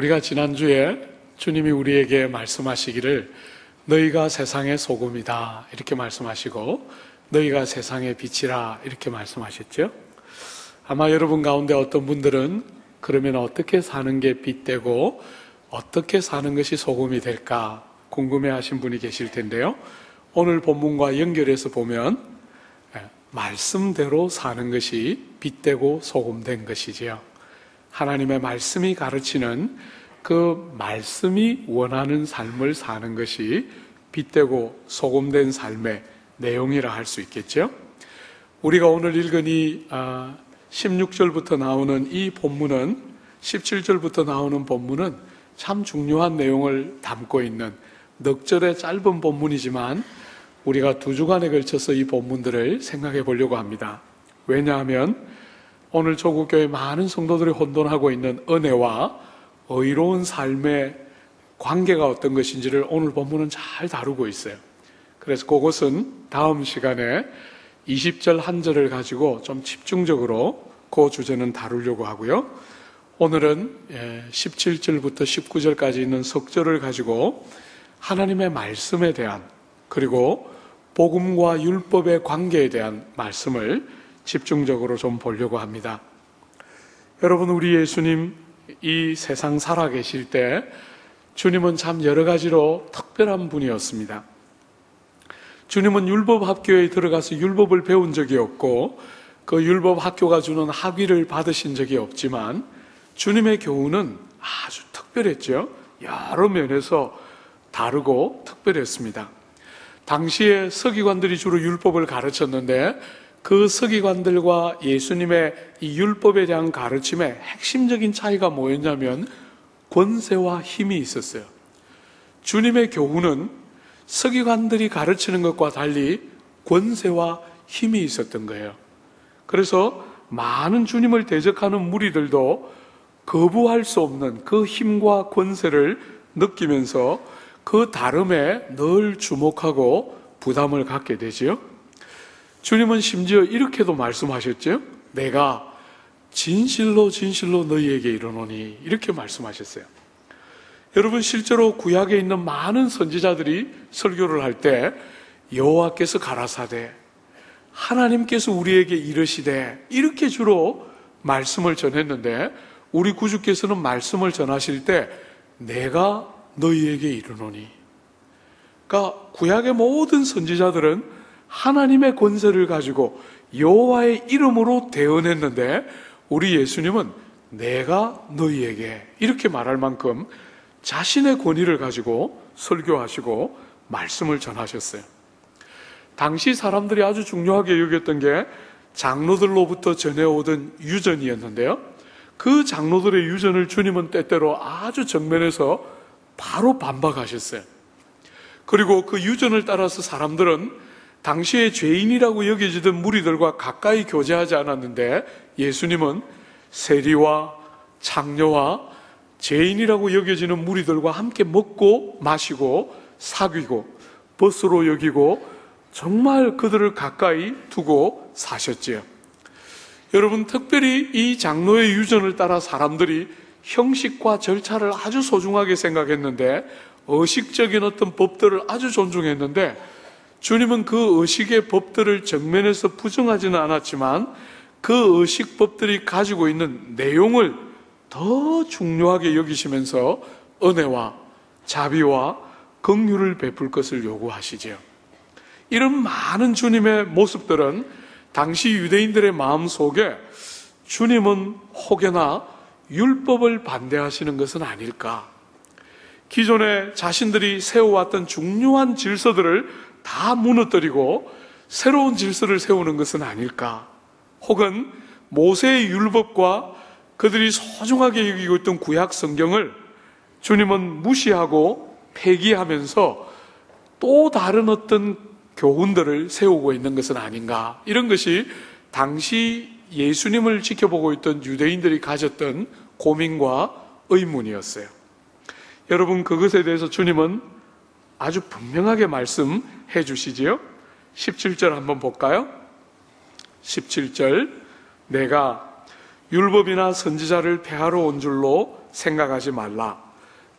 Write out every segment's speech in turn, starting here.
우리가 지난주에 주님이 우리에게 말씀하시기를 너희가 세상의 소금이다 이렇게 말씀하시고 너희가 세상의 빛이라 이렇게 말씀하셨죠. 아마 여러분 가운데 어떤 분들은 그러면 어떻게 사는 게 빛되고 어떻게 사는 것이 소금이 될까 궁금해하신 분이 계실 텐데요. 오늘 본문과 연결해서 보면 말씀대로 사는 것이 빛되고 소금된 것이지요. 하나님의 말씀이 가르치는 그 말씀이 원하는 삶을 사는 것이 빛되고 소금된 삶의 내용이라 할 수 있겠죠. 우리가 오늘 읽은 이 16절부터 나오는 이 본문은 17절부터 나오는 본문은 참 중요한 내용을 담고 있는 넉 절의 짧은 본문이지만 우리가 2주간에 걸쳐서 이 본문들을 생각해 보려고 합니다. 왜냐하면 오늘 조국교회 많은 성도들이 혼돈하고 있는 은혜와 의로운 삶의 관계가 어떤 것인지를 오늘 본문은 잘 다루고 있어요. 그래서 그것은 다음 시간에 20절 한 절을 가지고 좀 집중적으로 그 주제는 다루려고 하고요. 오늘은 17절부터 19절까지 있는 석절을 가지고 하나님의 말씀에 대한 그리고 복음과 율법의 관계에 대한 말씀을 집중적으로 좀 보려고 합니다. 여러분, 우리 예수님 이 세상 살아계실 때 주님은 참 여러 가지로 특별한 분이었습니다. 주님은 율법학교에 들어가서 율법을 배운 적이 없고 그 율법학교가 주는 학위를 받으신 적이 없지만 주님의 교훈은 아주 특별했죠. 여러 면에서 다르고 특별했습니다. 당시에 서기관들이 주로 율법을 가르쳤는데 그 서기관들과 예수님의 이 율법에 대한 가르침의 핵심적인 차이가 뭐였냐면 권세와 힘이 있었어요. 주님의 교훈은 서기관들이 가르치는 것과 달리 권세와 힘이 있었던 거예요. 그래서 많은 주님을 대적하는 무리들도 거부할 수 없는 그 힘과 권세를 느끼면서 그 다름에 늘 주목하고 부담을 갖게 되지요. 주님은 심지어 이렇게도 말씀하셨죠. 내가 진실로 진실로 너희에게 이르노니 이렇게 말씀하셨어요. 여러분, 실제로 구약에 있는 많은 선지자들이 설교를 할 때 여호와께서 가라사대 하나님께서 우리에게 이르시되 이렇게 주로 말씀을 전했는데 우리 구주께서는 말씀을 전하실 때 내가 너희에게 이르노니, 그러니까 구약의 모든 선지자들은 하나님의 권세를 가지고 여호와의 이름으로 대언했는데 우리 예수님은 내가 너희에게 이렇게 말할 만큼 자신의 권위를 가지고 설교하시고 말씀을 전하셨어요. 당시 사람들이 아주 중요하게 여겼던 게 장로들로부터 전해오던 유전이었는데요. 그 장로들의 유전을 주님은 때때로 아주 정면에서 바로 반박하셨어요. 그리고 그 유전을 따라서 사람들은 당시에 죄인이라고 여겨지던 무리들과 가까이 교제하지 않았는데 예수님은 세리와 창녀와 죄인이라고 여겨지는 무리들과 함께 먹고 마시고 사귀고 벗으로 여기고 정말 그들을 가까이 두고 사셨지요. 여러분, 특별히 이 장로의 유전을 따라 사람들이 형식과 절차를 아주 소중하게 생각했는데 의식적인 어떤 법들을 아주 존중했는데 주님은 그 의식의 법들을 정면에서 부정하지는 않았지만 그 의식 법들이 가지고 있는 내용을 더 중요하게 여기시면서 은혜와 자비와 긍휼을 베풀 것을 요구하시지요. 이런 많은 주님의 모습들은 당시 유대인들의 마음 속에 주님은 혹여나 율법을 반대하시는 것은 아닐까, 기존에 자신들이 세워왔던 중요한 질서들을 다 무너뜨리고 새로운 질서를 세우는 것은 아닐까, 혹은 모세의 율법과 그들이 소중하게 여기고 있던 구약 성경을 주님은 무시하고 폐기하면서 또 다른 어떤 교훈들을 세우고 있는 것은 아닌가, 이런 것이 당시 예수님을 지켜보고 있던 유대인들이 가졌던 고민과 의문이었어요. 여러분, 그것에 대해서 주님은 아주 분명하게 말씀해 주시지요. 17절 한번 볼까요? 17절, 내가 율법이나 선지자를 폐하러 온 줄로 생각하지 말라.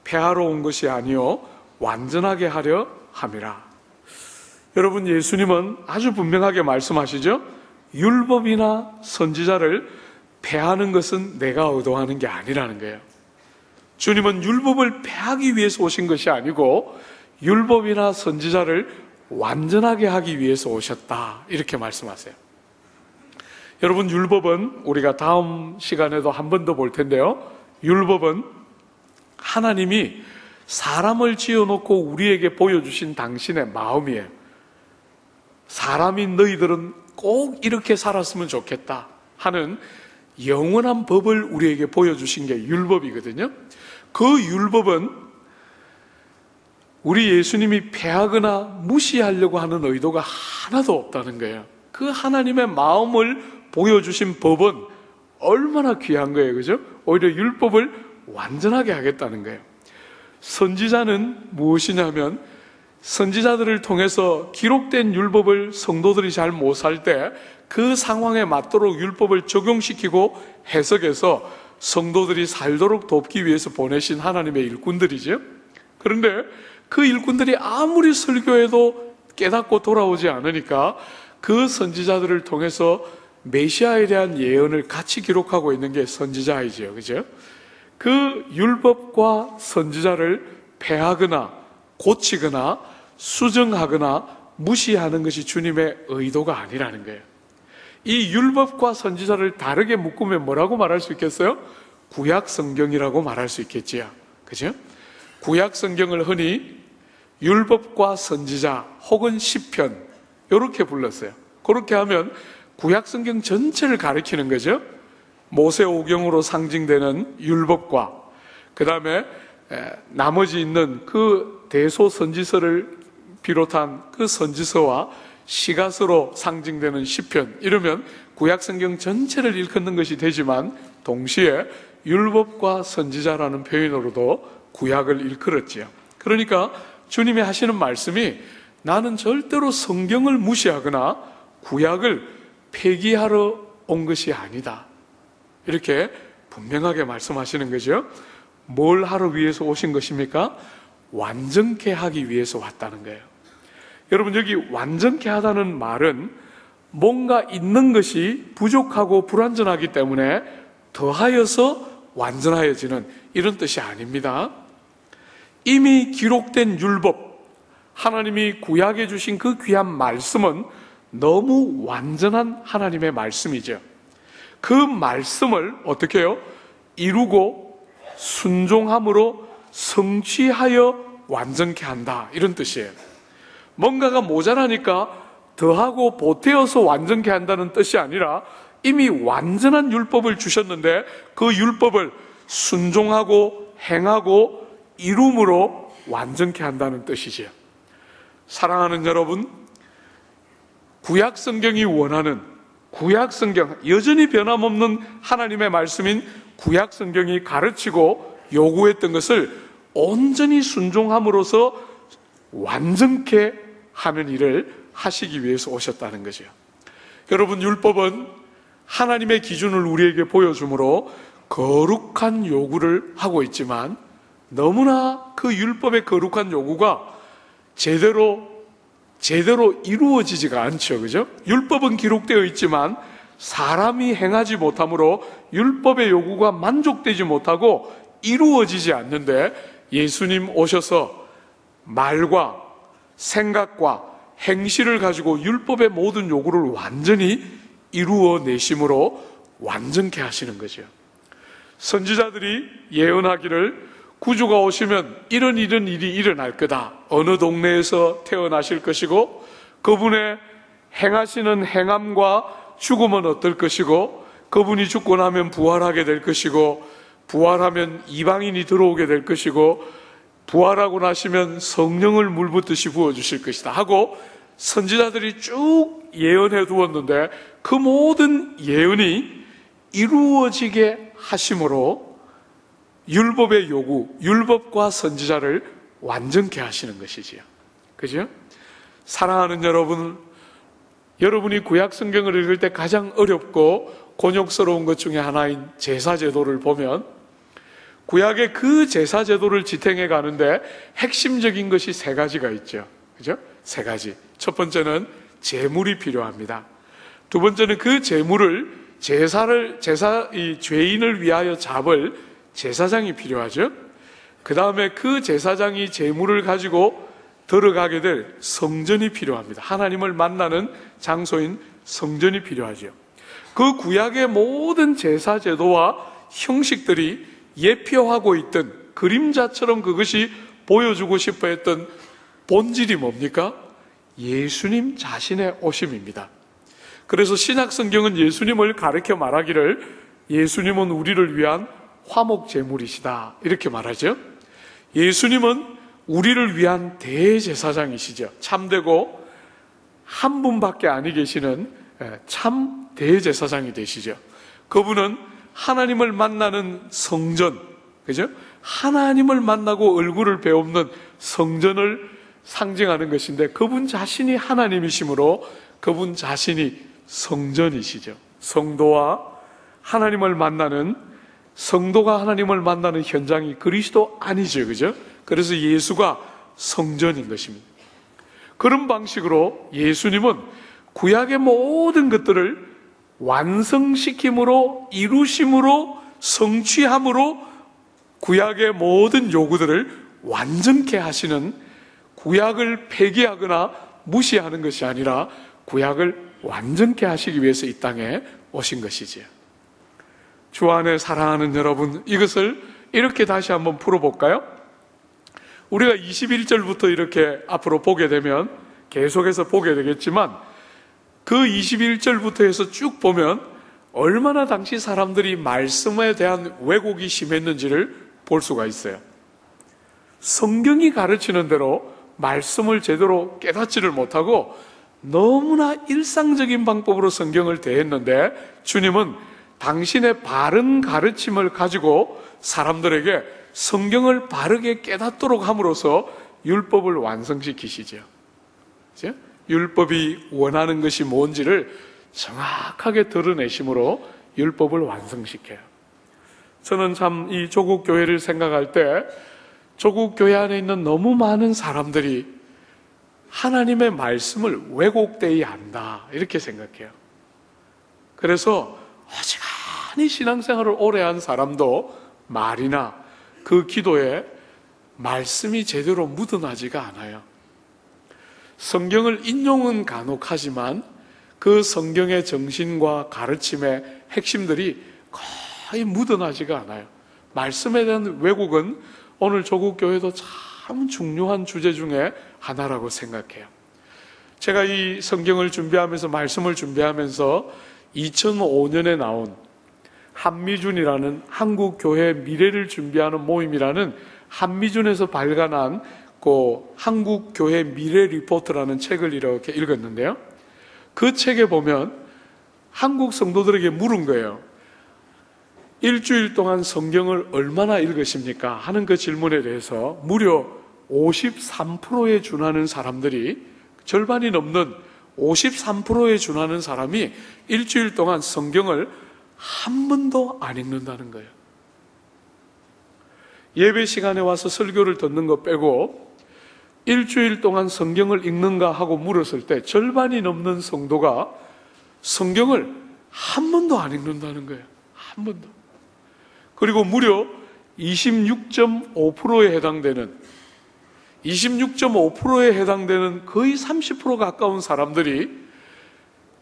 폐하러 온 것이 아니요 완전하게 하려 함이라. 여러분, 예수님은 아주 분명하게 말씀하시죠. 율법이나 선지자를 폐하는 것은 내가 의도하는 게 아니라는 거예요. 주님은 율법을 폐하기 위해서 오신 것이 아니고 율법이나 선지자를 완전하게 하기 위해서 오셨다, 이렇게 말씀하세요. 여러분, 율법은 우리가 다음 시간에도 한 번 더 볼 텐데요, 율법은 하나님이 사람을 지어놓고 우리에게 보여주신 당신의 마음이에요. 사람인 너희들은 꼭 이렇게 살았으면 좋겠다 하는 영원한 법을 우리에게 보여주신 게 율법이거든요. 그 율법은 우리 예수님이 폐하거나 무시하려고 하는 의도가 하나도 없다는 거예요. 그 하나님의 마음을 보여주신 법은 얼마나 귀한 거예요, 그죠? 오히려 율법을 완전하게 하겠다는 거예요. 선지자는 무엇이냐면, 선지자들을 통해서 기록된 율법을 성도들이 잘 못 살 때 그 상황에 맞도록 율법을 적용시키고 해석해서 성도들이 살도록 돕기 위해서 보내신 하나님의 일꾼들이죠. 그런데 그 일꾼들이 아무리 설교해도 깨닫고 돌아오지 않으니까 그 선지자들을 통해서 메시아에 대한 예언을 같이 기록하고 있는 게 선지자이죠, 그죠? 그 율법과 선지자를 폐하거나 고치거나 수정하거나 무시하는 것이 주님의 의도가 아니라는 거예요. 이 율법과 선지자를 다르게 묶으면 뭐라고 말할 수 있겠어요? 구약 성경이라고 말할 수 있겠지요, 그죠? 구약 성경을 흔히 율법과 선지자 혹은 시편 이렇게 불렀어요. 그렇게 하면 구약 성경 전체를 가리키는 거죠. 모세오경으로 상징되는 율법과 그 다음에 나머지 있는 그 대소선지서를 비롯한 그 선지서와 시가서로 상징되는 시편, 이러면 구약성경 전체를 일컫는 것이 되지만 동시에 율법과 선지자라는 표현으로도 구약을 일컬었지요. 그러니까 주님이 하시는 말씀이 나는 절대로 성경을 무시하거나 구약을 폐기하러 온 것이 아니다, 이렇게 분명하게 말씀하시는 거죠. 뭘 하러 위해서 오신 것입니까? 완전케 하기 위해서 왔다는 거예요. 여러분, 여기 완전케 하다는 말은 뭔가 있는 것이 부족하고 불완전하기 때문에 더하여서 완전하여지는 이런 뜻이 아닙니다. 이미 기록된 율법, 하나님이 구약해 주신 그 귀한 말씀은 너무 완전한 하나님의 말씀이죠. 그 말씀을 어떻게 해요? 이루고 순종함으로 성취하여 완전케 한다, 이런 뜻이에요. 뭔가가 모자라니까 더하고 보태어서 완전케 한다는 뜻이 아니라 이미 완전한 율법을 주셨는데 그 율법을 순종하고 행하고 이룸으로 완전케 한다는 뜻이지요. 사랑하는 여러분, 구약 성경이 원하는, 구약 성경, 여전히 변함없는 하나님의 말씀인 구약 성경이 가르치고 요구했던 것을 온전히 순종함으로써 완전케 하는 일을 하시기 위해서 오셨다는 거죠. 여러분, 율법은 하나님의 기준을 우리에게 보여주므로 거룩한 요구를 하고 있지만 너무나 그 율법의 거룩한 요구가 제대로 이루어지지가 않죠, 그죠? 율법은 기록되어 있지만 사람이 행하지 못하므로 율법의 요구가 만족되지 못하고 이루어지지 않는데, 예수님 오셔서 말과 생각과 행실을 가지고 율법의 모든 요구를 완전히 이루어내심으로 완전케 하시는 거죠. 선지자들이 예언하기를 구주가 오시면 이런 일이 일어날 거다, 어느 동네에서 태어나실 것이고 그분의 행하시는 행함과 죽음은 어떨 것이고 그분이 죽고 나면 부활하게 될 것이고 부활하면 이방인이 들어오게 될 것이고 부활하고 나시면 성령을 물붓듯이 부어주실 것이다 하고 선지자들이 쭉 예언해 두었는데 그 모든 예언이 이루어지게 하심으로 율법의 요구, 율법과 선지자를 완전케 하시는 것이지요. 그죠? 사랑하는 여러분, 여러분이 구약 성경을 읽을 때 가장 어렵고 곤욕스러운 것 중에 하나인 제사 제도를 보면 구약의 그 제사 제도를 지탱해 가는데 핵심적인 것이 세 가지가 있죠. 그죠? 세 가지. 첫 번째는 제물이 필요합니다. 두 번째는 그 제물을 이 죄인을 위하여 잡을 제사장이 필요하죠. 그 다음에 그 제사장이 제물을 가지고 들어가게 될 성전이 필요합니다. 하나님을 만나는 장소인 성전이 필요하죠. 그 구약의 모든 제사 제도와 형식들이 예표하고 있던 그림자처럼 그것이 보여주고 싶어 했던 본질이 뭡니까? 예수님 자신의 오심입니다. 그래서 신약 성경은 예수님을 가르쳐 말하기를 예수님은 우리를 위한 화목 제물이시다 이렇게 말하죠. 예수님은 우리를 위한 대제사장이시죠. 참되고 한 분밖에 아니 계시는 참 대제사장이 되시죠. 그분은 하나님을 만나는 성전, 그죠? 하나님을 만나고 얼굴을 배우는 성전을 상징하는 것인데 그분 자신이 하나님이시므로 그분 자신이 성전이시죠. 성도가 하나님을 만나는 현장이 그리스도 아니죠, 그죠? 그래서 예수가 성전인 것입니다. 그런 방식으로 예수님은 구약의 모든 것들을 완성시킴으로, 이루심으로, 성취함으로 구약의 모든 요구들을 완전케 하시는, 구약을 폐기하거나 무시하는 것이 아니라 구약을 완전케 하시기 위해서 이 땅에 오신 것이지요. 주 안에 사랑하는 여러분, 이것을 이렇게 다시 한번 풀어볼까요? 우리가 21절부터 이렇게 앞으로 보게 되면 계속해서 보게 되겠지만 그 21절부터 해서 쭉 보면 얼마나 당시 사람들이 말씀에 대한 왜곡이 심했는지를 볼 수가 있어요. 성경이 가르치는 대로 말씀을 제대로 깨닫지를 못하고 너무나 일상적인 방법으로 성경을 대했는데 주님은 당신의 바른 가르침을 가지고 사람들에게 성경을 바르게 깨닫도록 함으로써 율법을 완성시키시죠. 그렇죠? 율법이 원하는 것이 뭔지를 정확하게 드러내심으로 율법을 완성시켜요. 저는 참 이 조국 교회를 생각할 때 조국 교회 안에 있는 너무 많은 사람들이 하나님의 말씀을 왜곡되이 안다 이렇게 생각해요. 그래서 어지간히 신앙생활을 오래 한 사람도 말이나 그 기도에 말씀이 제대로 묻어나지가 않아요. 성경을 인용은 간혹 하지만 그 성경의 정신과 가르침의 핵심들이 거의 묻어나지가 않아요. 말씀에 대한 왜곡은 오늘 조국 교회도 참 중요한 주제 중에 하나라고 생각해요. 제가 이 성경을 준비하면서 말씀을 준비하면서 2005년에 나온 한미준이라는 한국 교회 미래를 준비하는 모임이라는 한미준에서 발간한 그 한국 교회 미래 리포트라는 책을 이렇게 읽었는데요. 그 책에 보면 한국 성도들에게 물은 거예요. 일주일 동안 성경을 얼마나 읽으십니까? 하는 그 질문에 대해서 무려 53%에 준하는 사람들이, 절반이 넘는 53%에 준하는 사람이 일주일 동안 성경을 한 번도 안 읽는다는 거예요. 예배 시간에 와서 설교를 듣는 거 빼고 일주일 동안 성경을 읽는가 하고 물었을 때 절반이 넘는 성도가 성경을 한 번도 안 읽는다는 거예요. 한 번도. 그리고 무려 26.5%에 해당되는 거의 30% 가까운 사람들이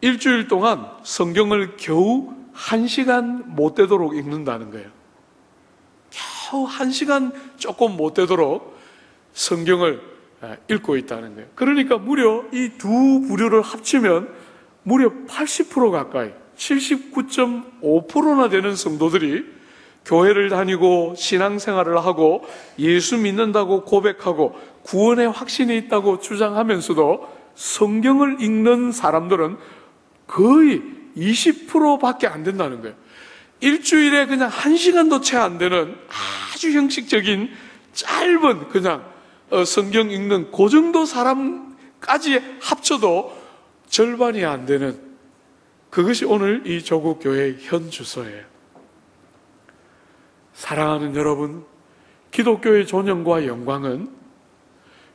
일주일 동안 성경을 겨우 1시간 못 되도록 읽는다는 거예요. 겨우 1시간 조금 못 되도록 성경을 읽고 있다는 거예요. 그러니까 무려 이 두 부류를 합치면 무려 80% 가까이, 79.5%나 되는 성도들이 교회를 다니고 신앙생활을 하고 예수 믿는다고 고백하고 구원의 확신이 있다고 주장하면서도 성경을 읽는 사람들은 거의 20%밖에 안 된다는 거예요. 일주일에 그냥 1시간도 채 안 되는 아주 형식적인 짧은 그냥 성경 읽는 그 정도 사람까지 합쳐도 절반이 안 되는, 그것이 오늘 이 조국 교회의 현 주소예요. 사랑하는 여러분, 기독교의 존영과 영광은,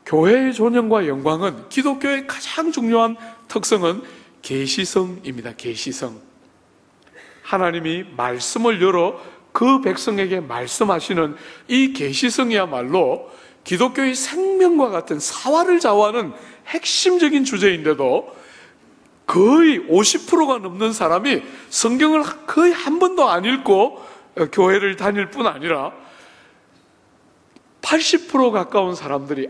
교회의 존영과 영광은, 기독교의 가장 중요한 특성은 계시성입니다. 계시성. 하나님이 말씀을 열어 그 백성에게 말씀하시는 이 계시성이야말로 기독교의 생명과 같은 사활을 좌우하는 핵심적인 주제인데도 거의 50%가 넘는 사람이 성경을 거의 한 번도 안 읽고 교회를 다닐 뿐 아니라 80% 가까운 사람들이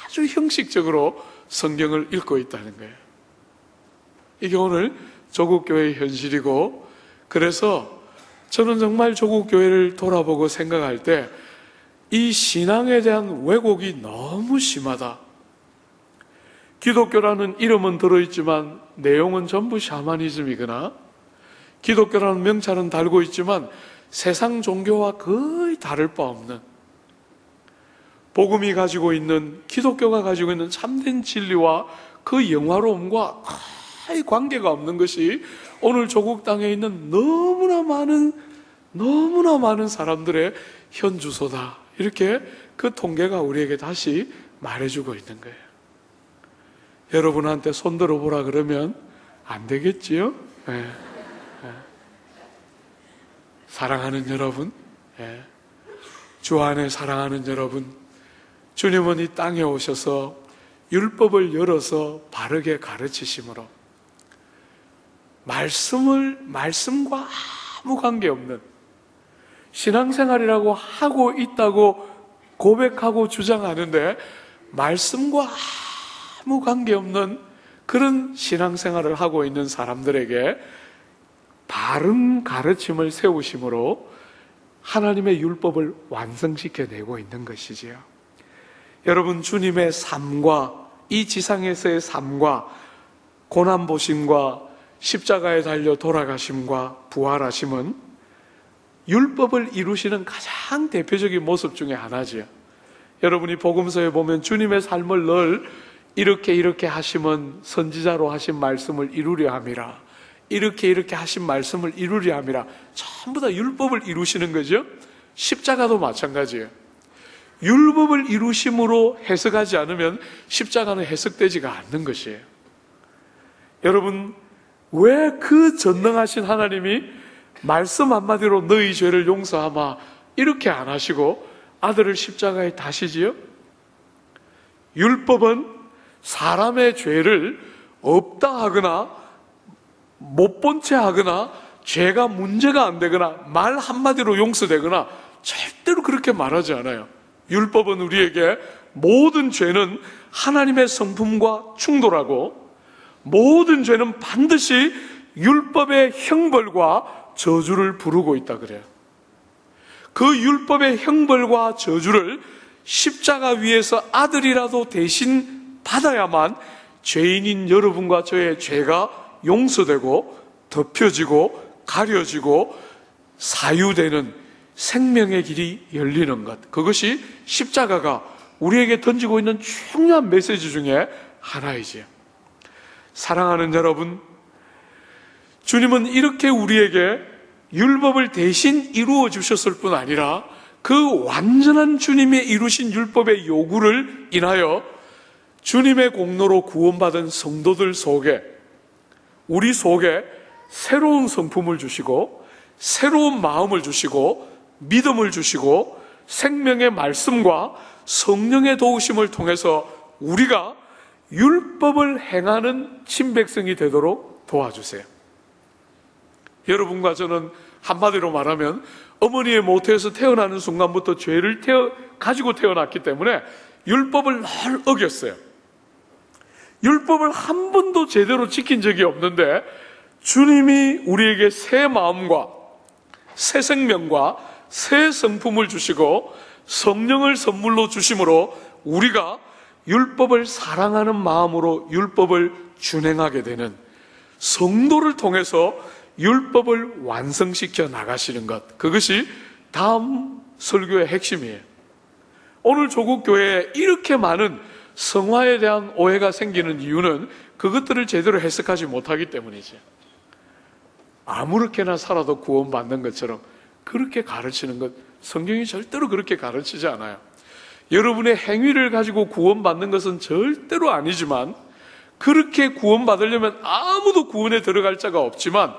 아주 형식적으로 성경을 읽고 있다는 거예요. 이게 오늘 조국 교회의 현실이고, 그래서 저는 정말 조국 교회를 돌아보고 생각할 때 이 신앙에 대한 왜곡이 너무 심하다. 기독교라는 이름은 들어있지만 내용은 전부 샤머니즘이거나, 기독교라는 명찰은 달고 있지만 세상 종교와 거의 다를 바 없는, 복음이 가지고 있는, 기독교가 가지고 있는 참된 진리와 그 영화로움과 거의 관계가 없는 것이 오늘 조국 땅에 있는 너무나 많은 사람들의 현 주소다. 이렇게 그 통계가 우리에게 다시 말해주고 있는 거예요. 여러분한테 손 들어보라 그러면 안 되겠지요? 네. 사랑하는 여러분, 주 안에 사랑하는 여러분, 주님은 이 땅에 오셔서 율법을 열어서 바르게 가르치심으로 말씀과 아무 관계없는 신앙생활이라고 하고 있다고 고백하고 주장하는데 말씀과 아무 관계없는 그런 신앙생활을 하고 있는 사람들에게 바른 가르침을 세우심으로 하나님의 율법을 완성시켜내고 있는 것이지요. 여러분, 주님의 삶과 이 지상에서의 삶과 고난보심과 십자가에 달려 돌아가심과 부활하심은 율법을 이루시는 가장 대표적인 모습 중에 하나지요. 여러분이 복음서에 보면 주님의 삶을 늘 이렇게 하시면 선지자로 하신 말씀을 이루려 함이라, 이렇게 하신 말씀을 이루려 함이라, 전부 다 율법을 이루시는 거죠. 십자가도 마찬가지예요. 율법을 이루심으로 해석하지 않으면 십자가는 해석되지가 않는 것이에요. 여러분, 왜 그 전능하신 하나님이 말씀 한마디로 너희 죄를 용서하마 이렇게 안 하시고 아들을 십자가에 다시지요? 율법은 사람의 죄를 없다 하거나 못 본 채 하거나 죄가 문제가 안 되거나 말 한마디로 용서되거나 절대로 그렇게 말하지 않아요. 율법은 우리에게 모든 죄는 하나님의 성품과 충돌하고 모든 죄는 반드시 율법의 형벌과 저주를 부르고 있다 그래요. 그 율법의 형벌과 저주를 십자가 위에서 아들이라도 대신 받아야만 죄인인 여러분과 저의 죄가 용서되고 덮여지고 가려지고 사유되는 생명의 길이 열리는 것, 그것이 십자가가 우리에게 던지고 있는 중요한 메시지 중에 하나이지요. 사랑하는 여러분, 주님은 이렇게 우리에게 율법을 대신 이루어 주셨을 뿐 아니라 그 완전한 주님이 이루신 율법의 요구를 인하여 주님의 공로로 구원받은 성도들 속에, 우리 속에 새로운 성품을 주시고 새로운 마음을 주시고 믿음을 주시고 생명의 말씀과 성령의 도우심을 통해서 우리가 율법을 행하는 친백성이 되도록 도와주세요. 여러분과 저는 한마디로 말하면 어머니의 모태에서 태어나는 순간부터 죄를 가지고 태어났기 때문에 율법을 늘 어겼어요. 율법을 한 번도 제대로 지킨 적이 없는데 주님이 우리에게 새 마음과 새 생명과 새 성품을 주시고 성령을 선물로 주심으로 우리가 율법을 사랑하는 마음으로 율법을 준행하게 되는, 성도를 통해서 율법을 완성시켜 나가시는 것, 그것이 다음 설교의 핵심이에요. 오늘 조국교회에 이렇게 많은 성화에 대한 오해가 생기는 이유는 그것들을 제대로 해석하지 못하기 때문이죠. 아무렇게나 살아도 구원받는 것처럼 그렇게 가르치는 것, 성경이 절대로 그렇게 가르치지 않아요. 여러분의 행위를 가지고 구원받는 것은 절대로 아니지만, 그렇게 구원받으려면 아무도 구원에 들어갈 자가 없지만,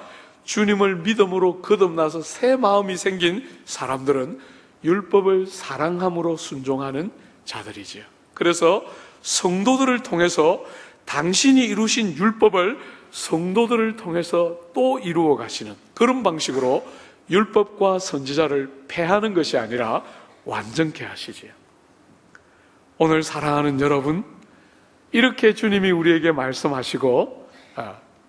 주님을 믿음으로 거듭나서 새 마음이 생긴 사람들은 율법을 사랑함으로 순종하는 자들이지요. 그래서 성도들을 통해서 당신이 이루신 율법을 성도들을 통해서 또 이루어 가시는 그런 방식으로 율법과 선지자를 폐하는 것이 아니라 완전케 하시지요. 오늘 사랑하는 여러분, 이렇게 주님이 우리에게 말씀하시고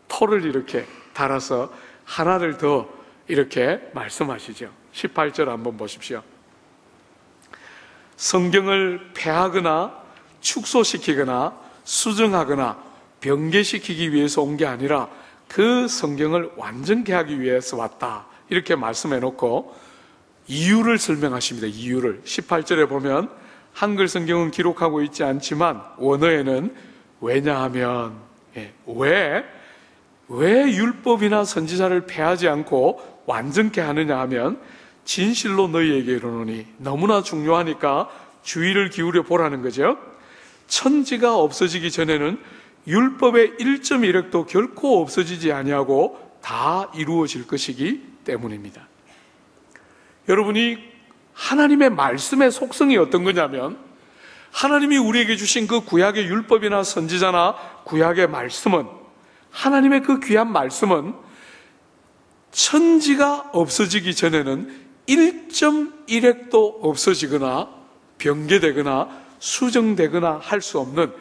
토를 이렇게 달아서 하나를 더 이렇게 말씀하시죠. 18절 한번 보십시오. 성경을 폐하거나 축소시키거나 수정하거나 변개시키기 위해서 온 게 아니라 그 성경을 완전케 하기 위해서 왔다, 이렇게 말씀해 놓고 이유를 설명하십니다. 이유를 18절에 보면 한글 성경은 기록하고 있지 않지만 원어에는 왜냐하면, 왜 율법이나 선지자를 폐하지 않고 완전케 하느냐 하면 진실로 너희에게 이르노니, 너무나 중요하니까 주의를 기울여 보라는 거죠. 천지가 없어지기 전에는 율법의 1.1획도 결코 없어지지 아니하고 다 이루어질 것이기 때문입니다. 여러분이 하나님의 말씀의 속성이 어떤 거냐면, 하나님이 우리에게 주신 그 구약의 율법이나 선지자나 구약의 말씀은, 하나님의 그 귀한 말씀은 천지가 없어지기 전에는 1.1획도 없어지거나 변개되거나 수정되거나 할 수 없는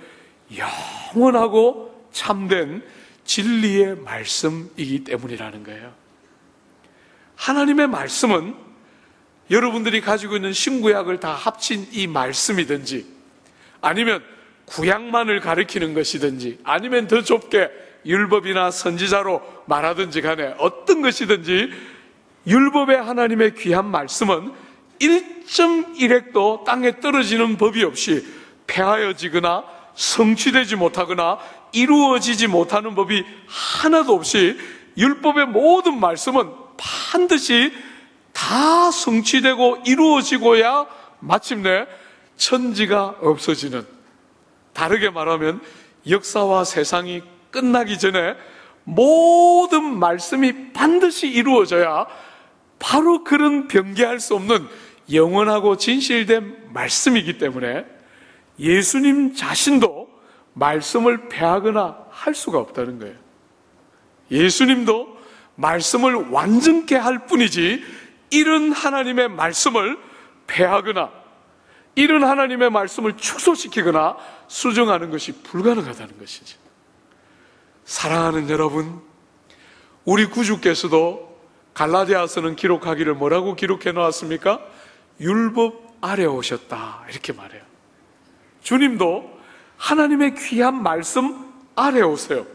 영원하고 참된 진리의 말씀이기 때문이라는 거예요. 하나님의 말씀은 여러분들이 가지고 있는 신구약을 다 합친 이 말씀이든지, 아니면 구약만을 가리키는 것이든지, 아니면 더 좁게 율법이나 선지자로 말하든지 간에 어떤 것이든지 율법의 하나님의 귀한 말씀은 1.1획도 땅에 떨어지는 법이 없이 폐하여지거나 성취되지 못하거나 이루어지지 못하는 법이 하나도 없이 율법의 모든 말씀은 반드시 다 성취되고 이루어지고야 마침내 천지가 없어지는, 다르게 말하면 역사와 세상이 끝나기 전에 모든 말씀이 반드시 이루어져야 바로 그런 변개할 수 없는 영원하고 진실된 말씀이기 때문에 예수님 자신도 말씀을 폐하거나 할 수가 없다는 거예요. 예수님도 말씀을 완전케 할 뿐이지 이런 하나님의 말씀을 폐하거나 이런 하나님의 말씀을 축소시키거나 수정하는 것이 불가능하다는 것이죠. 사랑하는 여러분, 우리 구주께서도 갈라디아서는 기록하기를 뭐라고 기록해 놓았습니까? 율법 아래 오셨다, 이렇게 말해요. 주님도 하나님의 귀한 말씀 아래 오세요.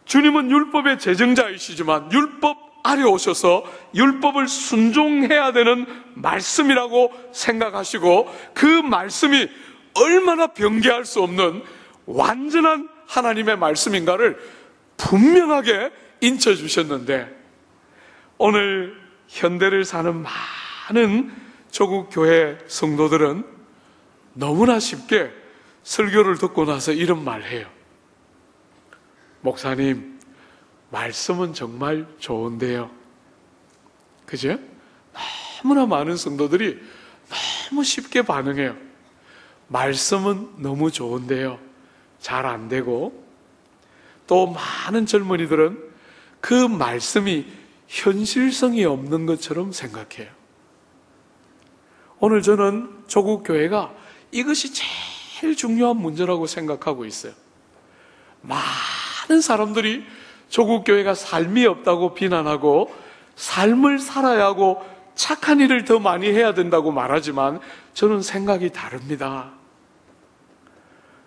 주님은 율법의 제정자이시지만 율법 아래 오셔서 율법을 순종해야 되는 말씀이라고 생각하시고, 그 말씀이 얼마나 변개할 수 없는 완전한 하나님의 말씀인가를 분명하게 인쳐주셨는데, 오늘 현대를 사는 많은 조국 교회 성도들은 너무나 쉽게 설교를 듣고 나서 이런 말 해요. 목사님, 말씀은 정말 좋은데요. 그죠? 너무나 많은 성도들이 너무 쉽게 반응해요. 말씀은 너무 좋은데요, 잘 안 되고, 또 많은 젊은이들은 그 말씀이 현실성이 없는 것처럼 생각해요. 오늘 저는 조국 교회가 이것이 제일 중요한 문제라고 생각하고 있어요. 많은 사람들이 조국 교회가 삶이 없다고 비난하고 삶을 살아야 하고 착한 일을 더 많이 해야 된다고 말하지만 저는 생각이 다릅니다.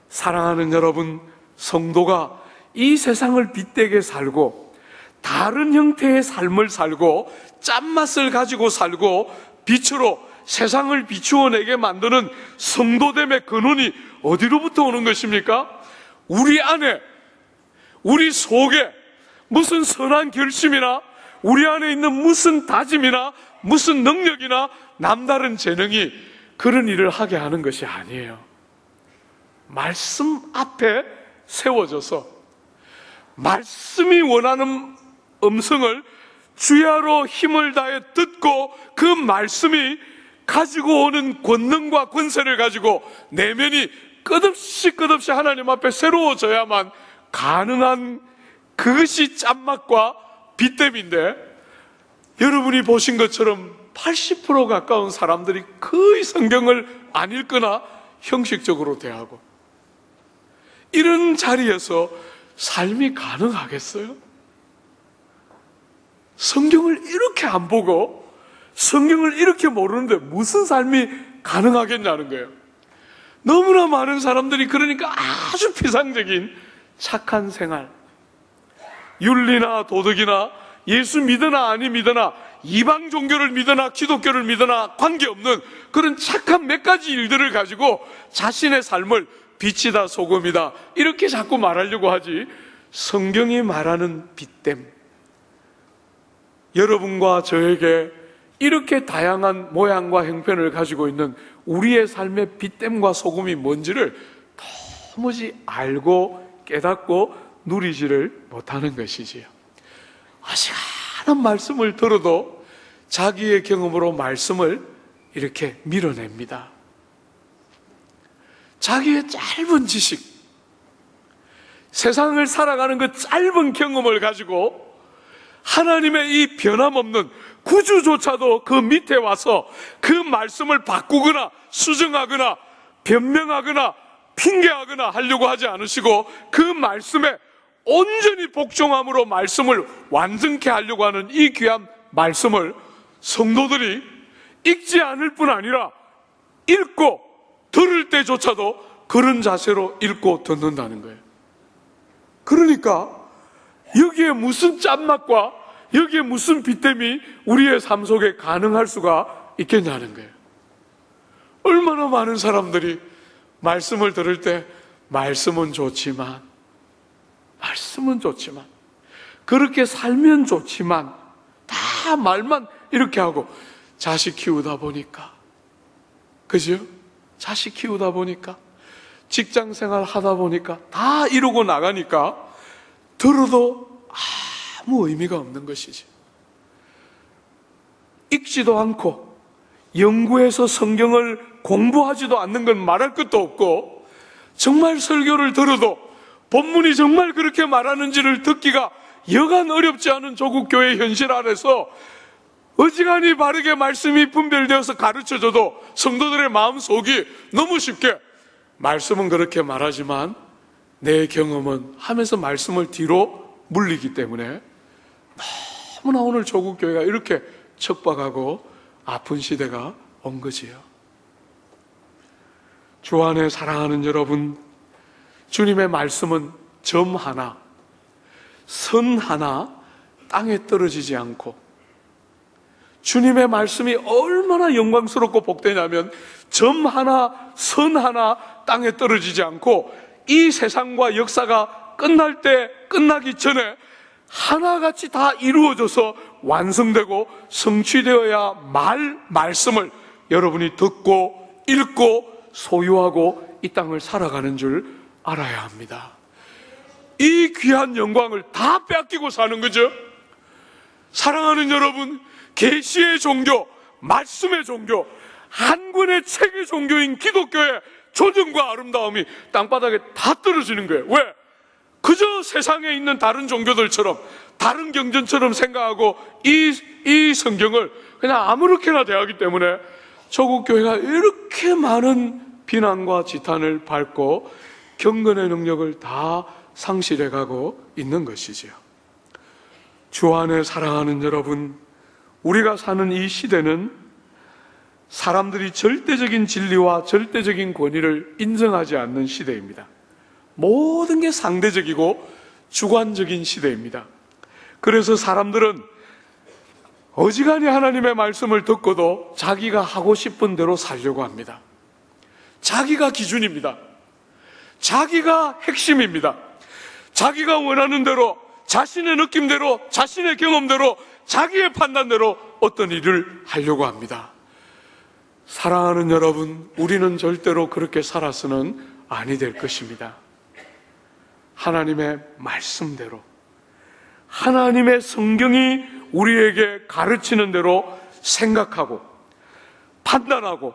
사랑하는 여러분, 성도가 이 세상을 빛되게 살고 다른 형태의 삶을 살고 짠맛을 가지고 살고 빛으로 세상을 비추어내게 만드는 성도됨의 근원이 어디로부터 오는 것입니까? 우리 안에, 우리 속에 무슨 선한 결심이나 우리 안에 있는 무슨 다짐이나 무슨 능력이나 남다른 재능이 그런 일을 하게 하는 것이 아니에요. 말씀 앞에 세워져서 말씀이 원하는 음성을 주야로 힘을 다해 듣고 그 말씀이 가지고 오는 권능과 권세를 가지고 내면이 끝없이 하나님 앞에 새로워져야만 가능한 그것이 짠맛과 빛됨인데, 여러분이 보신 것처럼 80% 가까운 사람들이 거의 성경을 안 읽거나 형식적으로 대하고, 이런 자리에서 삶이 가능하겠어요? 성경을 이렇게 안 보고 성경을 이렇게 모르는데 무슨 삶이 가능하겠냐는 거예요. 너무나 많은 사람들이 그러니까 아주 피상적인 착한 생활, 윤리나 도덕이나 예수 믿으나 아니 믿으나 이방 종교를 믿으나 기독교를 믿으나 관계없는 그런 착한 몇 가지 일들을 가지고 자신의 삶을 빛이다 소금이다 이렇게 자꾸 말하려고 하지, 성경이 말하는 빛됨, 여러분과 저에게 이렇게 다양한 모양과 형편을 가지고 있는 우리의 삶의 빛됨과 소금이 뭔지를 도무지 알고 깨닫고 누리지를 못하는 것이지요. 어지간한 말씀을 들어도 자기의 경험으로 말씀을 이렇게 밀어냅니다. 자기의 짧은 지식, 세상을 살아가는 그 짧은 경험을 가지고 하나님의 이 변함없는 구주조차도 그 밑에 와서 그 말씀을 바꾸거나 수정하거나 변명하거나 핑계하거나 하려고 하지 않으시고 그 말씀에 온전히 복종함으로 말씀을 완전케 하려고 하는 이 귀한 말씀을 성도들이 읽지 않을 뿐 아니라 읽고 들을 때조차도 그런 자세로 읽고 듣는다는 거예요. 그러니까 여기에 무슨 짠맛과 여기에 무슨 빛됨이 우리의 삶 속에 가능할 수가 있겠냐는 거예요. 얼마나 많은 사람들이 말씀을 들을 때 말씀은 좋지만 그렇게 살면 좋지만 다 말만 이렇게 하고, 자식 키우다 보니까, 그죠? 자식 키우다 보니까, 직장생활 하다 보니까, 다 이루고 나가니까 들어도 아무 의미가 없는 것이지. 읽지도 않고 연구해서 성경을 공부하지도 않는 건 말할 것도 없고, 정말 설교를 들어도 본문이 정말 그렇게 말하는지를 듣기가 여간 어렵지 않은 조국 교회 현실 안에서 어지간히 바르게 말씀이 분별되어서 가르쳐줘도 성도들의 마음속이 너무 쉽게 말씀은 그렇게 말하지만 내 경험은 하면서 말씀을 뒤로 물리기 때문에 너무나 오늘 조국 교회가 이렇게 척박하고 아픈 시대가 온 거지요. 주 안에 사랑하는 여러분, 주님의 말씀은 점 하나, 선 하나 땅에 떨어지지 않고, 주님의 말씀이 얼마나 영광스럽고 복되냐면 점 하나, 선 하나 땅에 떨어지지 않고 이 세상과 역사가 끝날 때 끝나기 전에 하나같이 다 이루어져서 완성되고 성취되어야 말씀을 여러분이 듣고 읽고 소유하고 이 땅을 살아가는 줄 알아야 합니다. 이 귀한 영광을 다 빼앗기고 사는 거죠. 사랑하는 여러분, 계시의 종교, 말씀의 종교, 한 권의 책의 종교인 기독교의 조정과 아름다움이 땅바닥에 다 떨어지는 거예요. 왜? 그저 세상에 있는 다른 종교들처럼, 다른 경전처럼 생각하고 이 성경을 그냥 아무렇게나 대하기 때문에 조국 교회가 이렇게 많은 비난과 지탄을 밟고 경건의 능력을 다 상실해가고 있는 것이지요. 주 안에 사랑하는 여러분, 우리가 사는 이 시대는 사람들이 절대적인 진리와 절대적인 권위를 인정하지 않는 시대입니다. 모든 게 상대적이고 주관적인 시대입니다. 그래서 사람들은 어지간히 하나님의 말씀을 듣고도 자기가 하고 싶은 대로 살려고 합니다. 자기가 기준입니다. 자기가 핵심입니다. 자기가 원하는 대로 자신의 느낌대로, 자신의 경험대로, 자기의 판단대로 어떤 일을 하려고 합니다. 사랑하는 여러분, 우리는 절대로 그렇게 살아서는 아니 될 것입니다. 하나님의 말씀대로, 하나님의 성경이 우리에게 가르치는 대로 생각하고 판단하고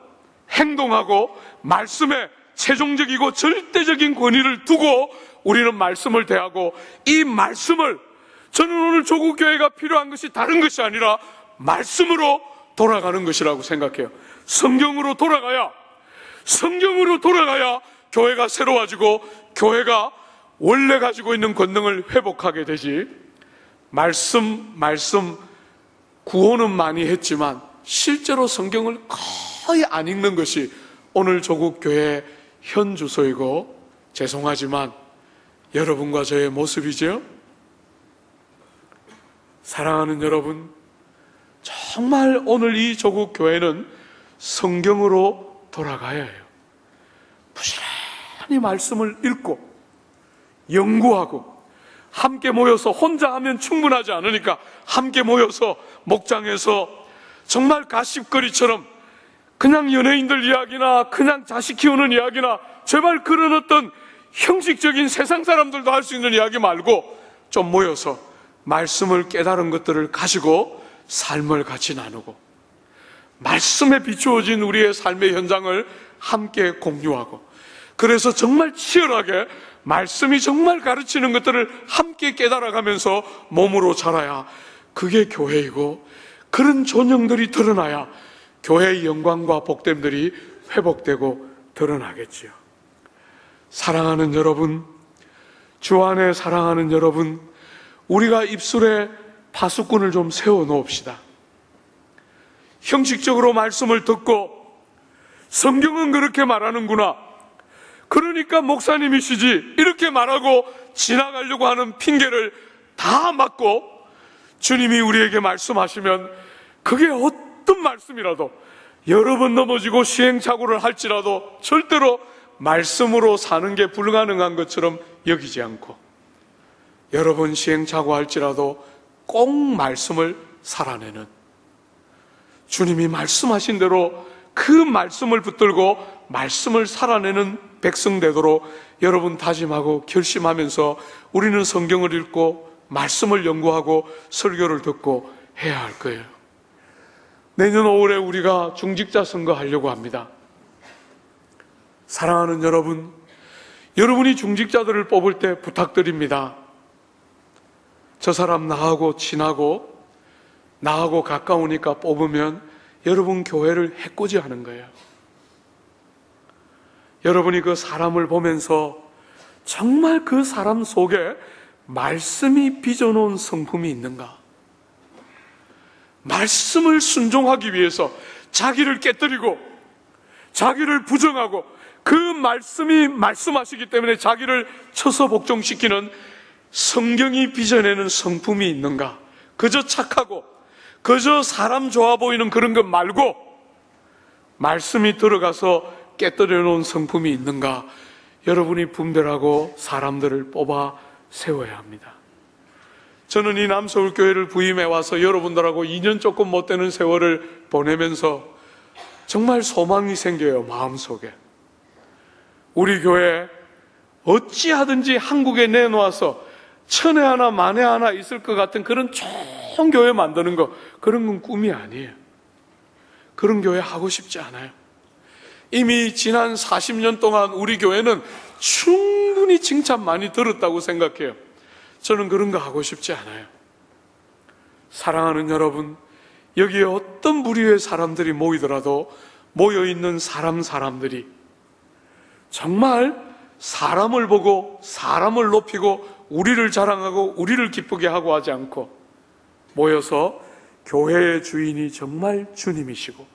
행동하고 말씀에 최종적이고 절대적인 권위를 두고 우리는 말씀을 대하고, 이 말씀을, 저는 오늘 조국교회가 필요한 것이 다른 것이 아니라 말씀으로 돌아가는 것이라고 생각해요. 성경으로 돌아가야 교회가 새로워지고 교회가 원래 가지고 있는 권능을 회복하게 되지, 말씀 구호는 많이 했지만 실제로 성경을 거의 안 읽는 것이 오늘 조국교회의 현 주소이고, 죄송하지만 여러분과 저의 모습이죠. 사랑하는 여러분, 정말 오늘 이 조국교회는 성경으로 돌아가야 해요. 부지런히 말씀을 읽고 연구하고, 함께 모여서, 혼자 하면 충분하지 않으니까 함께 모여서 목장에서 정말 가십거리처럼 그냥 연예인들 이야기나 그냥 자식 키우는 이야기나 제발 그런 어떤 형식적인 세상 사람들도 할 수 있는 이야기 말고 좀 모여서 말씀을 깨달은 것들을 가지고 삶을 같이 나누고, 말씀에 비추어진 우리의 삶의 현장을 함께 공유하고, 그래서 정말 치열하게 말씀이 정말 가르치는 것들을 함께 깨달아가면서 몸으로 자라야 그게 교회이고, 그런 존영들이 드러나야 교회의 영광과 복됨들이 회복되고 드러나겠지요. 사랑하는 여러분, 주 안에 사랑하는 여러분, 우리가 입술에 파수꾼을 좀 세워놓읍시다. 형식적으로 말씀을 듣고 성경은 그렇게 말하는구나, 그러니까 목사님이시지, 이렇게 말하고 지나가려고 하는 핑계를 다 막고, 주님이 우리에게 말씀하시면 그게 어떤 말씀이라도, 여러 번 넘어지고 시행착오를 할지라도 절대로 말씀으로 사는 게 불가능한 것처럼 여기지 않고, 여러 번 시행착오 할지라도 꼭 말씀을 살아내는, 주님이 말씀하신 대로 그 말씀을 붙들고 말씀을 살아내는 백성 되도록 여러분 다짐하고 결심하면서 우리는 성경을 읽고 말씀을 연구하고 설교를 듣고 해야 할 거예요. 내년 5월에 우리가 중직자 선거 하려고 합니다. 사랑하는 여러분, 여러분이 중직자들을 뽑을 때 부탁드립니다. 저 사람 나하고 친하고 나하고 가까우니까 뽑으면 여러분 교회를 해코지하는 거예요. 여러분이 그 사람을 보면서 정말 그 사람 속에 말씀이 빚어놓은 성품이 있는가? 말씀을 순종하기 위해서 자기를 깨뜨리고 자기를 부정하고, 그 말씀이 말씀하시기 때문에 자기를 쳐서 복종시키는 성경이 빚어내는 성품이 있는가? 그저 착하고 그저 사람 좋아 보이는 그런 것 말고 말씀이 들어가서 깨뜨려 놓은 성품이 있는가? 여러분이 분별하고 사람들을 뽑아 세워야 합니다. 저는 이 남서울교회를 부임해 와서 여러분들하고 2년 조금 못 되는 세월을 보내면서 정말 소망이 생겨요, 마음속에. 우리 교회 어찌하든지 한국에 내놓아서 천에 하나 만에 하나 있을 것 같은 그런 좋은 교회 만드는 거, 그런 건 꿈이 아니에요. 그런 교회 하고 싶지 않아요. 이미 지난 40년 동안 우리 교회는 충분히 칭찬 많이 들었다고 생각해요. 저는 그런 거 하고 싶지 않아요. 사랑하는 여러분, 여기에 어떤 부류의 사람들이 모이더라도 모여있는 사람들이 정말 사람을 보고 사람을 높이고 우리를 자랑하고 우리를 기쁘게 하고 하지 않고 모여서 교회의 주인이 정말 주님이시고,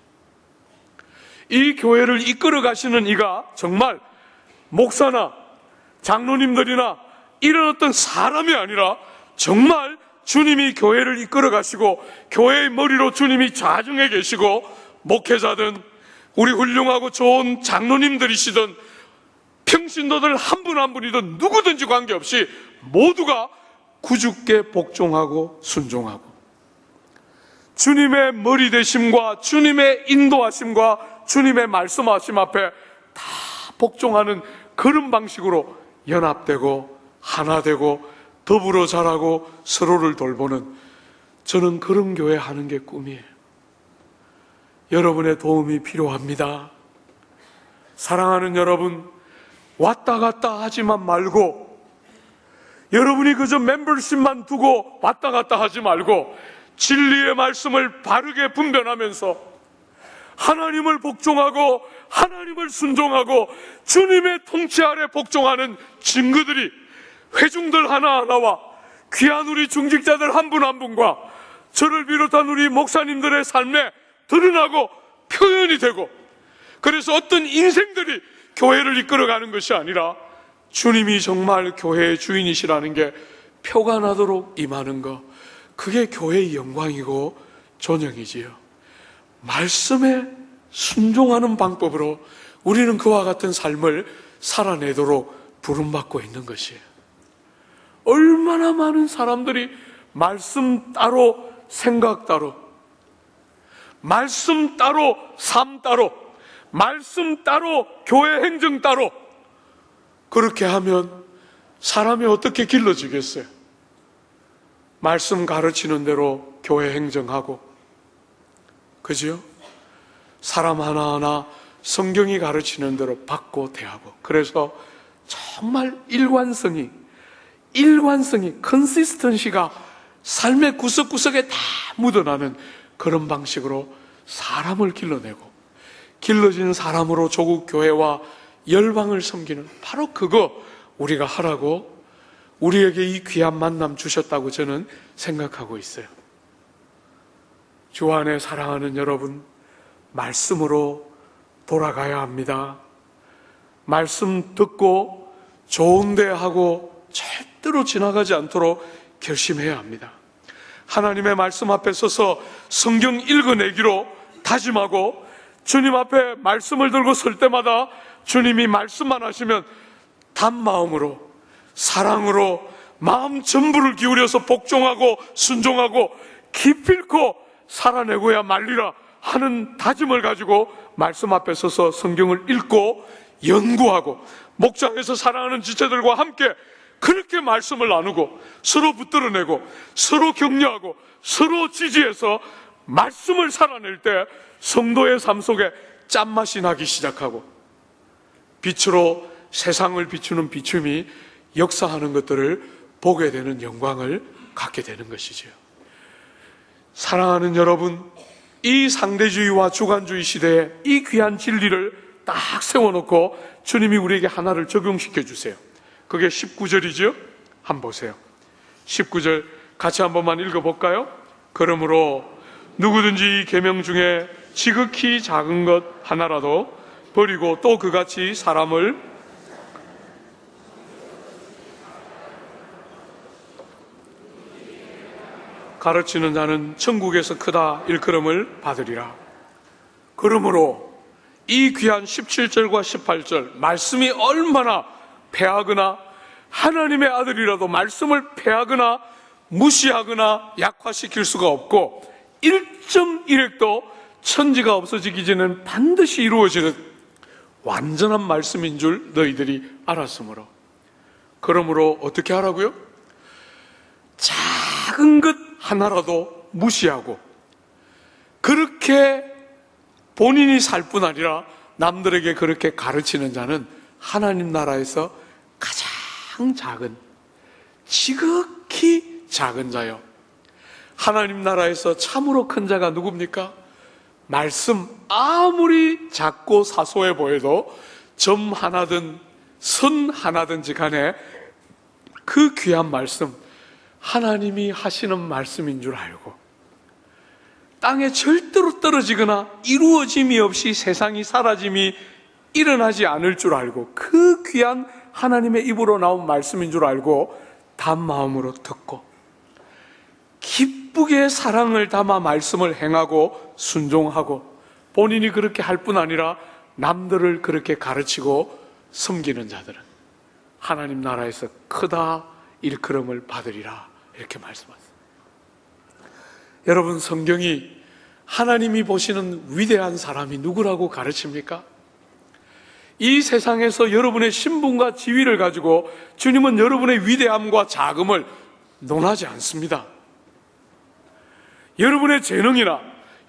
이 교회를 이끌어 가시는 이가 정말 목사나 장로님들이나 이런 어떤 사람이 아니라 정말 주님이 교회를 이끌어 가시고 교회의 머리로 주님이 좌중해 계시고, 목회자든 우리 훌륭하고 좋은 장로님들이시든 평신도들 한 분 한 분이든 누구든지 관계없이 모두가 구주께 복종하고 순종하고 주님의 머리 되심과 주님의 인도하심과 주님의 말씀하심 앞에 다 복종하는 그런 방식으로 연합되고 하나 되고 더불어 자라고 서로를 돌보는, 저는 그런 교회 하는 게 꿈이에요. 여러분의 도움이 필요합니다. 사랑하는 여러분, 왔다 갔다 하지만 말고, 여러분이 그저 멤버십만 두고 왔다 갔다 하지 말고 진리의 말씀을 바르게 분별하면서 하나님을 복종하고 하나님을 순종하고 주님의 통치 아래 복종하는 증거들이 회중들 하나하나와 귀한 우리 중직자들 한 분 한 분과 저를 비롯한 우리 목사님들의 삶에 드러나고 표현이 되고, 그래서 어떤 인생들이 교회를 이끌어가는 것이 아니라 주님이 정말 교회의 주인이시라는 게 표가 나도록 임하는 것, 그게 교회의 영광이고 존영이지요. 말씀에 순종하는 방법으로 우리는 그와 같은 삶을 살아내도록 부름받고 있는 것이에요. 얼마나 많은 사람들이 말씀 따로 생각 따로, 말씀 따로 삶 따로, 말씀 따로 교회 행정 따로, 그렇게 하면 사람이 어떻게 길러지겠어요? 말씀 가르치는 대로 교회 행정하고, 그죠? 사람 하나하나 성경이 가르치는 대로 받고 대하고, 그래서 정말 일관성이 컨시스턴시가 삶의 구석구석에 다 묻어나는 그런 방식으로 사람을 길러내고, 길러진 사람으로 조국 교회와 열방을 섬기는, 바로 그거 우리가 하라고 우리에게 이 귀한 만남 주셨다고 저는 생각하고 있어요. 주 안에 사랑하는 여러분, 말씀으로 돌아가야 합니다. 말씀 듣고 좋은데 하고 절대로 지나가지 않도록 결심해야 합니다. 하나님의 말씀 앞에 서서 성경 읽어내기로 다짐하고, 주님 앞에 말씀을 들고 설 때마다 주님이 말씀만 하시면 단마음으로 사랑으로 마음 전부를 기울여서 복종하고 순종하고 기필코 살아내고야 말리라 하는 다짐을 가지고 말씀 앞에 서서 성경을 읽고 연구하고, 목장에서 사랑하는 지체들과 함께 그렇게 말씀을 나누고 서로 붙들어내고 서로 격려하고 서로 지지해서 말씀을 살아낼 때 성도의 삶 속에 짠맛이 나기 시작하고, 빛으로 세상을 비추는 비춤이 역사하는 것들을 보게 되는 영광을 갖게 되는 것이죠. 사랑하는 여러분, 이 상대주의와 주관주의 시대에 이 귀한 진리를 딱 세워놓고 주님이 우리에게 하나를 적용시켜 주세요. 그게 19절이죠? 한번 보세요. 19절 같이 한 번만 읽어볼까요? 그러므로 누구든지 이 계명 중에 지극히 작은 것 하나라도 버리고 또 그같이 사람을 가르치는 자는 천국에서 크다 일컬음을 받으리라. 그러므로 이 귀한 17절과 18절 말씀이 얼마나 패하거나 하나님의 아들이라도 말씀을 패하거나 무시하거나 약화시킬 수가 없고 1.1획도 천지가 없어지기 전에는 반드시 이루어지는 완전한 말씀인 줄 너희들이 알았으므로. 그러므로 어떻게 하라고요? 작은 것 하나라도 무시하고 그렇게 본인이 살 뿐 아니라 남들에게 그렇게 가르치는 자는 하나님 나라에서 가장 작은, 지극히 작은 자요. 하나님 나라에서 참으로 큰 자가 누굽니까? 말씀 아무리 작고 사소해 보여도 점 하나든 선 하나든지 간에 그 귀한 말씀, 하나님이 하시는 말씀인 줄 알고 땅에 절대로 떨어지거나 이루어짐이 없이 세상이 사라짐이 일어나지 않을 줄 알고 그 귀한 하나님의 입으로 나온 말씀인 줄 알고 단마음으로 듣고 기쁘게 사랑을 담아 말씀을 행하고 순종하고 본인이 그렇게 할 뿐 아니라 남들을 그렇게 가르치고 섬기는 자들은 하나님 나라에서 크다 일컬음을 받으리라. 이렇게 말씀하세요. 여러분, 성경이 하나님이 보시는 위대한 사람이 누구라고 가르칩니까? 이 세상에서 여러분의 신분과 지위를 가지고 주님은 여러분의 위대함과 자금을 논하지 않습니다. 여러분의 재능이나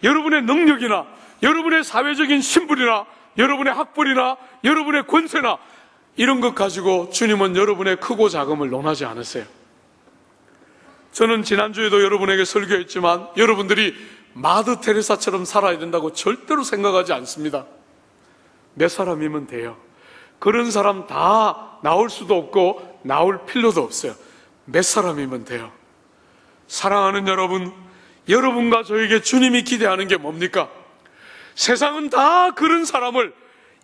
여러분의 능력이나 여러분의 사회적인 신분이나 여러분의 학벌이나 여러분의 권세나 이런 것 가지고 주님은 여러분의 크고 작음을 논하지 않으세요. 저는 지난주에도 여러분에게 설교했지만 여러분들이 마더 테레사처럼 살아야 된다고 절대로 생각하지 않습니다. 몇 사람이면 돼요. 그런 사람 다 나올 수도 없고 나올 필요도 없어요. 몇 사람이면 돼요. 사랑하는 여러분, 여러분과 저에게 주님이 기대하는 게 뭡니까? 세상은 다 그런 사람을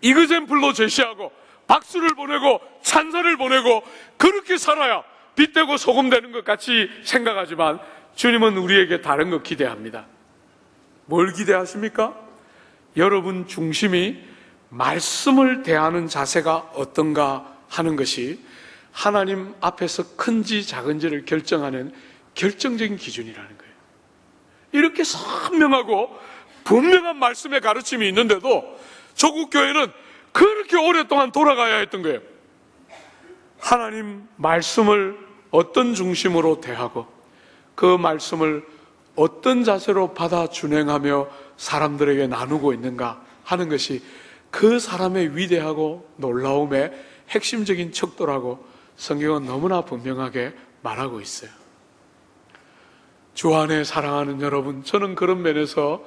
이그젬플로 제시하고 박수를 보내고 찬사를 보내고 그렇게 살아야 빛되고 소금 되는 것 같이 생각하지만 주님은 우리에게 다른 것 기대합니다. 뭘 기대하십니까? 여러분 중심이 말씀을 대하는 자세가 어떤가 하는 것이 하나님 앞에서 큰지 작은지를 결정하는 결정적인 기준이라는 거예요. 이렇게 선명하고 분명한 말씀의 가르침이 있는데도 조국 교회는 그렇게 오랫동안 돌아가야 했던 거예요. 하나님 말씀을 어떤 중심으로 대하고 그 말씀을 어떤 자세로 받아 준행하며 사람들에게 나누고 있는가 하는 것이 그 사람의 위대하고 놀라움의 핵심적인 척도라고 성경은 너무나 분명하게 말하고 있어요. 주 안에 사랑하는 여러분, 저는 그런 면에서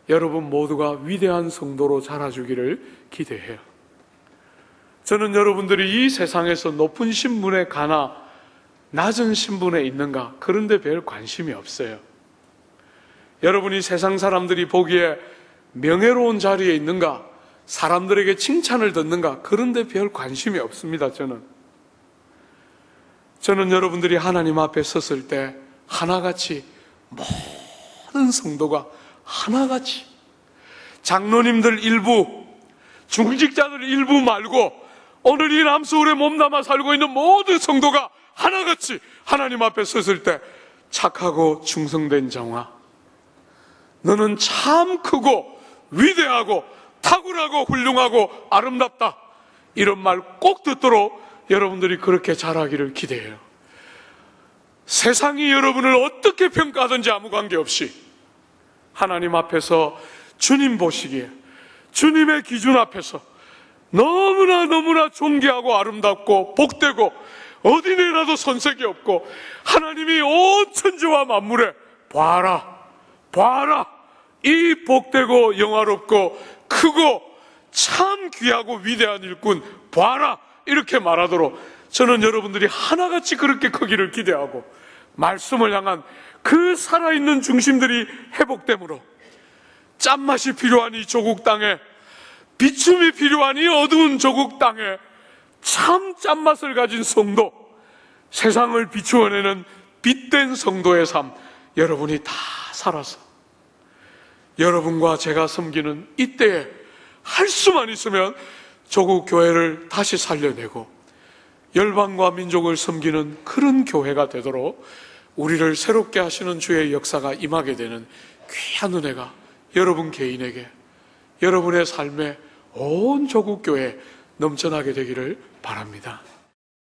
여러분 모두가 위대한 성도로 자라주기를 기대해요. 저는 여러분들이 이 세상에서 높은 신분에 가나 낮은 신분에 있는가 그런데 별 관심이 없어요. 여러분이 세상 사람들이 보기에 명예로운 자리에 있는가, 사람들에게 칭찬을 듣는가 그런데 별 관심이 없습니다. 저는 여러분들이 하나님 앞에 섰을 때 하나같이 모든 성도가 하나같이 장로님들 일부, 중직자들 일부 말고 오늘 이 남서울에 몸담아 살고 있는 모든 성도가 하나같이 하나님 앞에 섰을 때 착하고 충성된 정아, 너는 참 크고 위대하고 탁월하고 훌륭하고 아름답다, 이런 말 꼭 듣도록 여러분들이 그렇게 자라기를 기대해요. 세상이 여러분을 어떻게 평가하든지 아무 관계없이 하나님 앞에서 주님 보시기에 주님의 기준 앞에서 너무나 존귀하고 아름답고 복되고 어디 내놔도 손색이 없고 하나님이 온 천지와 만물에 봐라 이 복되고 영화롭고 크고 참 귀하고 위대한 일꾼 봐라 이렇게 말하도록 저는 여러분들이 하나같이 그렇게 크기를 기대하고 말씀을 향한 그 살아있는 중심들이 회복됨으로 짠맛이 필요한 이 조국 땅에, 비춤이 필요한 이 어두운 조국 땅에 참 짠맛을 가진 성도, 세상을 비추어내는 빛된 성도의 삶, 여러분이 다 살아서 여러분과 제가 섬기는 이때에 할 수만 있으면 조국 교회를 다시 살려내고 열방과 민족을 섬기는 그런 교회가 되도록 우리를 새롭게 하시는 주의 역사가 임하게 되는 귀한 은혜가 여러분 개인에게, 여러분의 삶에 온 조국 교회에 넘쳐나게 되기를 바랍니다.